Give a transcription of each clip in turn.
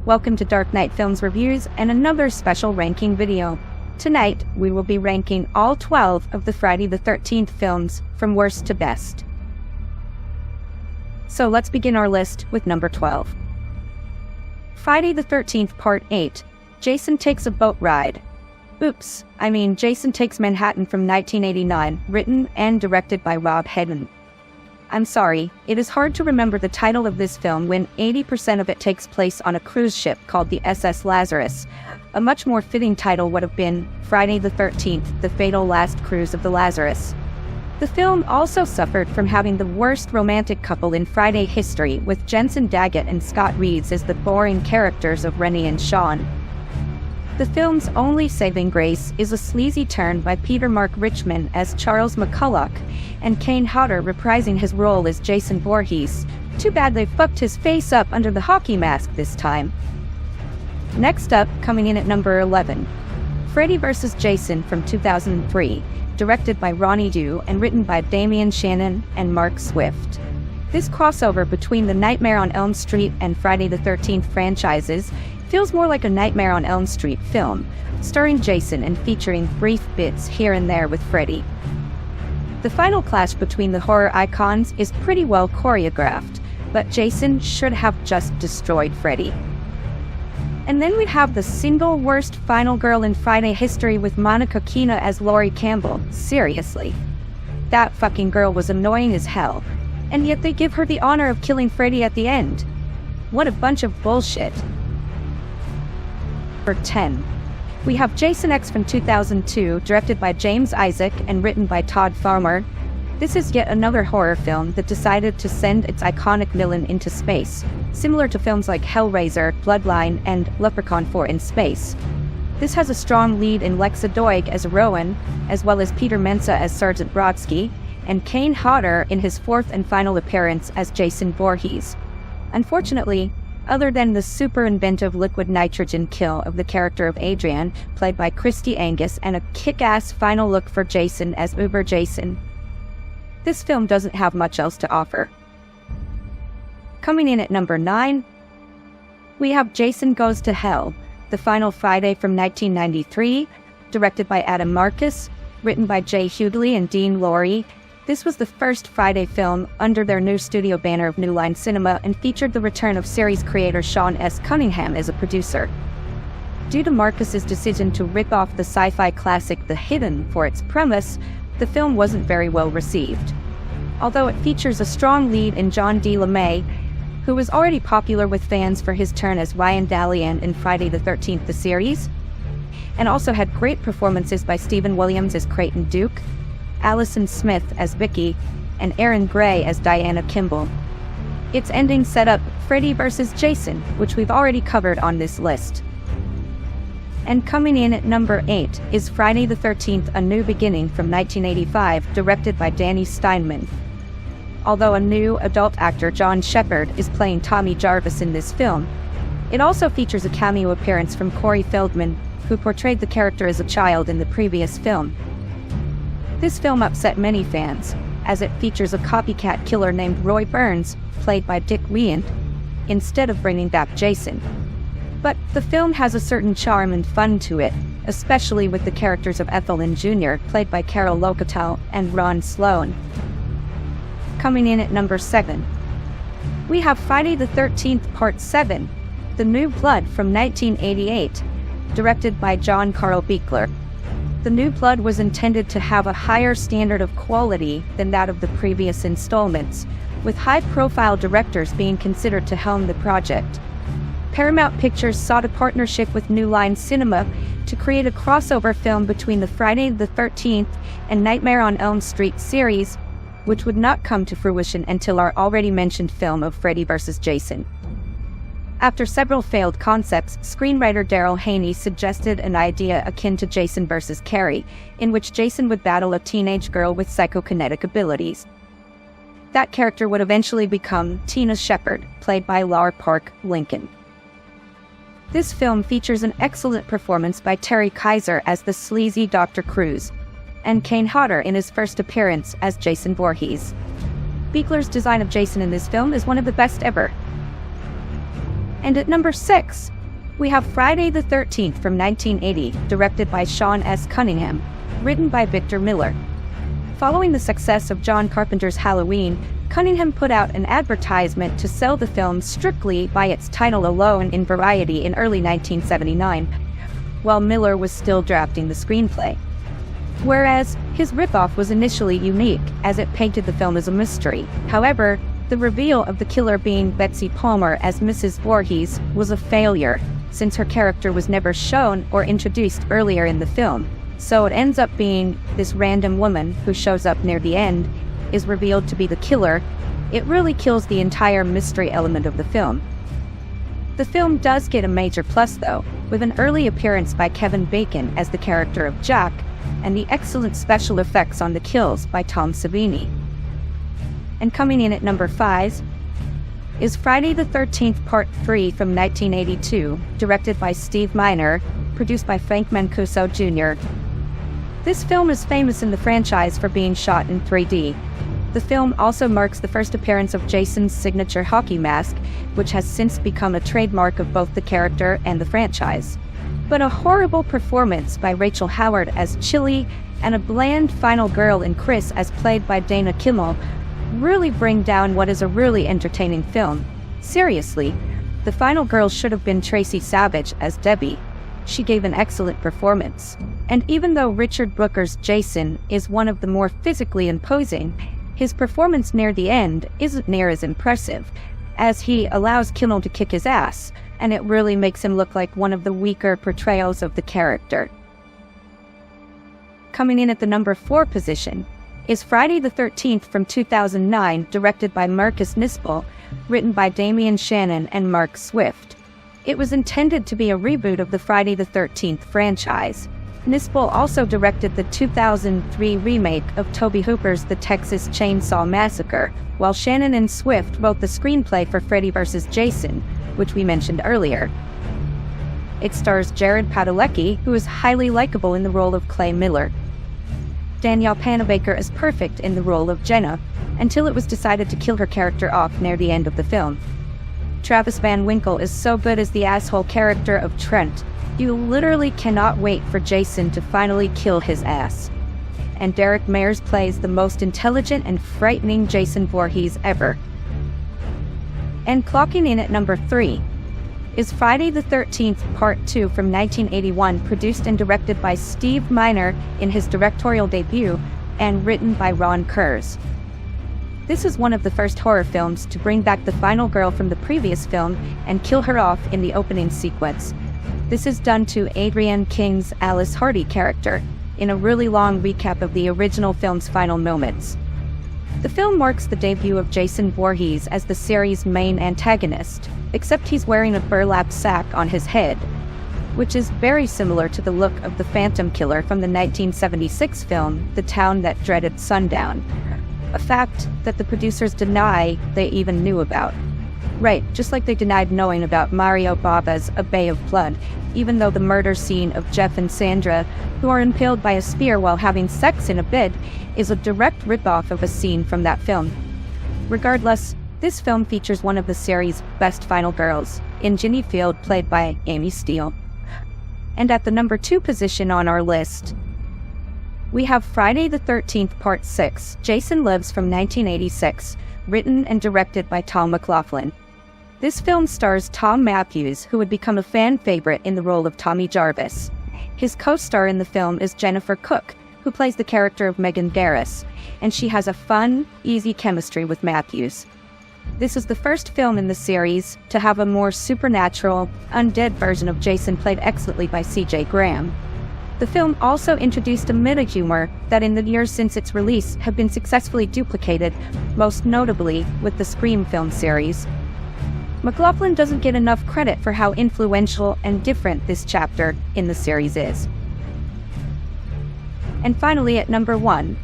welcome to Dark Knight Films Reviews and another special ranking video. Tonight, we will be ranking all 12 of the Friday the 13th films from worst to best. So let's begin our list with number 12. Friday the 13th Part 8, Jason Takes a Boat Ride. Jason Takes Manhattan from 1989, written and directed by Rob Hedden. I'm sorry, it is hard to remember the title of this film when 80% of it takes place on a cruise ship called the SS Lazarus. A much more fitting title would have been Friday the 13th, The Fatal Last Cruise of the Lazarus. The film also suffered from having the worst romantic couple in Friday history, with Jensen Daggett and Scott Reeds as the boring characters of Rennie and Sean. The film's only saving grace is a sleazy turn by Peter Mark Richman as Charles McCulloch, and Kane Hodder reprising his role as Jason Voorhees. Too bad they fucked his face up under the hockey mask this time. Next up, coming in at number 11, Freddy vs. Jason from 2003, directed by Ronnie Yu and written by Damian Shannon and Mark Swift. This crossover between the Nightmare on Elm Street and Friday the 13th franchises feels more like a Nightmare on Elm Street film, starring Jason and featuring brief bits here and there with Freddy. The final clash between the horror icons is pretty well choreographed, but Jason should have just destroyed Freddy. And then we have the single worst final girl in Friday history with Monica Keena as Laurie Campbell. Seriously. That fucking girl was annoying as hell, and yet they give her the honor of killing Freddy at the end. What a bunch of bullshit. Number 10. We have Jason X from 2002, directed by James Isaac and written by Todd Farmer. This is yet another horror film that decided to send its iconic villain into space, similar to films like Hellraiser, Bloodline, and Leprechaun 4 in Space. This has a strong lead in Lexa Doig as Rowan, as well as Peter Mensah as Sergeant Brodsky, and Kane Hodder in his fourth and final appearance as Jason Voorhees. Unfortunately, other than the super inventive liquid nitrogen kill of the character of Adrian, played by Christy Angus, and a kick-ass final look for Jason as Uber Jason, this film doesn't have much else to offer. Coming in at number 9, we have Jason Goes to Hell, the final Friday from 1993, directed by Adam Marcus, written by Jay Hughley and Dean Lorey. This was the first Friday film under their new studio banner of New Line Cinema and featured the return of series creator Sean S. Cunningham as a producer. Due to Marcus's decision to rip off the sci-fi classic The Hidden for its premise, the film wasn't very well received. Although it features a strong lead in John D. LeMay, who was already popular with fans for his turn as Ryan Dallian in Friday the 13th the series, and also had great performances by Stephen Williams as Creighton Duke, Allison Smith as Vicky, and Erin Gray as Diana Kimball. Its ending set up Freddy vs. Jason, which we've already covered on this list. And coming in at number 8 is Friday the 13th, A New Beginning from 1985, directed by Danny Steinman. Although a new adult actor, John Shepard, is playing Tommy Jarvis in this film, it also features a cameo appearance from Corey Feldman, who portrayed the character as a child in the previous film. This film upset many fans, as it features a copycat killer named Roy Burns, played by Dick Wieand, instead of bringing back Jason. But the film has a certain charm and fun to it, especially with the characters of Ethelyn Jr., played by Carol Locatell, and Ron Sloan. Coming in at number 7, we have Friday the 13th Part 7, The New Blood from 1988, directed by John Carl Buechler. The New Blood was intended to have a higher standard of quality than that of the previous installments, with high-profile directors being considered to helm the project. Paramount Pictures sought a partnership with New Line Cinema to create a crossover film between the Friday the 13th and Nightmare on Elm Street series, which would not come to fruition until our already mentioned film of Freddy vs. Jason. After several failed concepts, screenwriter Daryl Haney suggested an idea akin to Jason vs. Carrie, in which Jason would battle a teenage girl with psychokinetic abilities. That character would eventually become Tina Shepard, played by Lar Park Lincoln. This film features an excellent performance by Terry Kaiser as the sleazy Dr. Cruz, and Kane Hodder in his first appearance as Jason Voorhees. Buechler's design of Jason in this film is one of the best ever. And at number 6, we have Friday the 13th from 1980, directed by Sean S. Cunningham, written by Victor Miller. Following the success of John Carpenter's Halloween, Cunningham put out an advertisement to sell the film strictly by its title alone in Variety in early 1979, while Miller was still drafting the screenplay. Whereas his ripoff was initially unique, as it painted the film as a mystery. However, the reveal of the killer being Betsy Palmer as Mrs. Voorhees was a failure, since her character was never shown or introduced earlier in the film. So it ends up being this random woman who shows up near the end, is revealed to be the killer. It really kills the entire mystery element of the film. The film does get a major plus though, with an early appearance by Kevin Bacon as the character of Jack, and the excellent special effects on the kills by Tom Savini. And coming in at number 5 is Friday the 13th Part 3 from 1982, directed by Steve Miner, produced by Frank Mancuso Jr. This film is famous in the franchise for being shot in 3D. The film also marks the first appearance of Jason's signature hockey mask, which has since become a trademark of both the character and the franchise. But a horrible performance by Rachel Howard as Chili and a bland final girl in Chris as played by Dana Kimmel really bring down what is a really entertaining film. Seriously, the final girl should have been Tracy Savage as Debbie. She gave an excellent performance. And even though Richard Brooker's Jason is one of the more physically imposing, his performance near the end isn't near as impressive, as he allows Kimmel to kick his ass, and it really makes him look like one of the weaker portrayals of the character. Coming in at the number 4 position is Friday the 13th from 2009, directed by Marcus Nispel, written by Damian Shannon and Mark Swift. It was intended to be a reboot of the Friday the 13th franchise. Nispel also directed the 2003 remake of Tobe Hooper's The Texas Chainsaw Massacre, while Shannon and Swift wrote the screenplay for Freddy vs. Jason, which we mentioned earlier. It stars Jared Padalecki, who is highly likable in the role of Clay Miller. Danielle Panabaker is perfect in the role of Jenna, until it was decided to kill her character off near the end of the film. Travis Van Winkle is so good as the asshole character of Trent. You literally cannot wait for Jason to finally kill his ass. And Derek Mayers plays the most intelligent and frightening Jason Voorhees ever. And clocking in at number 3 is Friday the 13th Part 2 from 1981, produced and directed by Steve Miner in his directorial debut, and written by Ron Kurz. This is one of the first horror films to bring back the final girl from the previous film and kill her off in the opening sequence. This is done to Adrienne King's Alice Hardy character, in a really long recap of the original film's final moments. The film marks the debut of Jason Voorhees as the series' main antagonist, except he's wearing a burlap sack on his head, which is very similar to the look of the Phantom Killer from the 1976 film The Town That Dreaded Sundown, a fact that the producers deny they even knew about. Right, just like they denied knowing about Mario Bava's A Bay of Blood, even though the murder scene of Jeff and Sandra, who are impaled by a spear while having sex in a bed, is a direct ripoff of a scene from that film. Regardless, this film features one of the series' best final girls, in Ginny Field, played by Amy Steele. And at the number 2 position on our list, we have Friday the 13th Part 6, Jason Lives from 1986, written and directed by Tom McLaughlin. This film stars Tom Matthews, who would become a fan favorite in the role of Tommy Jarvis. His co-star in the film is Jennifer Cook, who plays the character of Megan Garris, and she has a fun, easy chemistry with Matthews. This is the first film in the series to have a more supernatural, undead version of Jason played excellently by C.J. Graham. The film also introduced a meta-humor that in the years since its release have been successfully duplicated, most notably with the Scream film series. McLaughlin doesn't get enough credit for how influential and different this chapter in the series is. And finally, at number 1,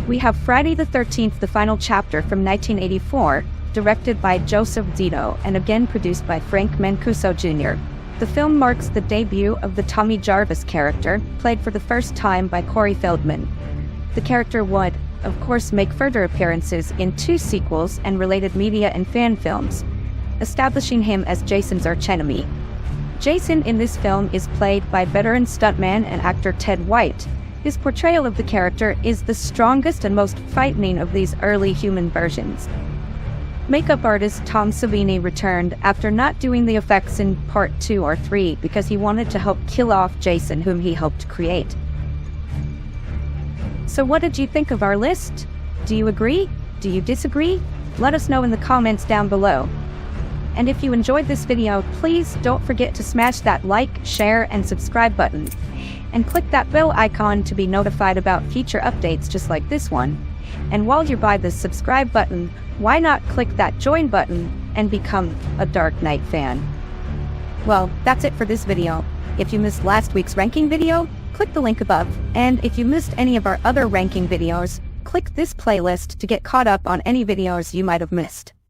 we have Friday the 13th, the final chapter from 1984, directed by Joseph Zito and again produced by Frank Mancuso Jr. The film marks the debut of the Tommy Jarvis character, played for the first time by Corey Feldman. The character would, of course, make further appearances in 2 sequels and related media and fan films. establishing him as Jason's archenemy. Jason in this film is played by veteran stuntman and actor Ted White. His portrayal of the character is the strongest and most frightening of these early human versions. Makeup artist Tom Savini returned after not doing the effects in part 2 or 3 because he wanted to help kill off Jason, whom he helped create. So what did you think of our list? Do you agree? Do you disagree? Let us know in the comments down below. And if you enjoyed this video, please don't forget to smash that like, share, and subscribe button. And click that bell icon to be notified about future updates just like this one. And while you're by the subscribe button, why not click that join button and become a Dark Knight fan? Well, that's it for this video. If you missed last week's ranking video, click the link above. And if you missed any of our other ranking videos, click this playlist to get caught up on any videos you might have missed.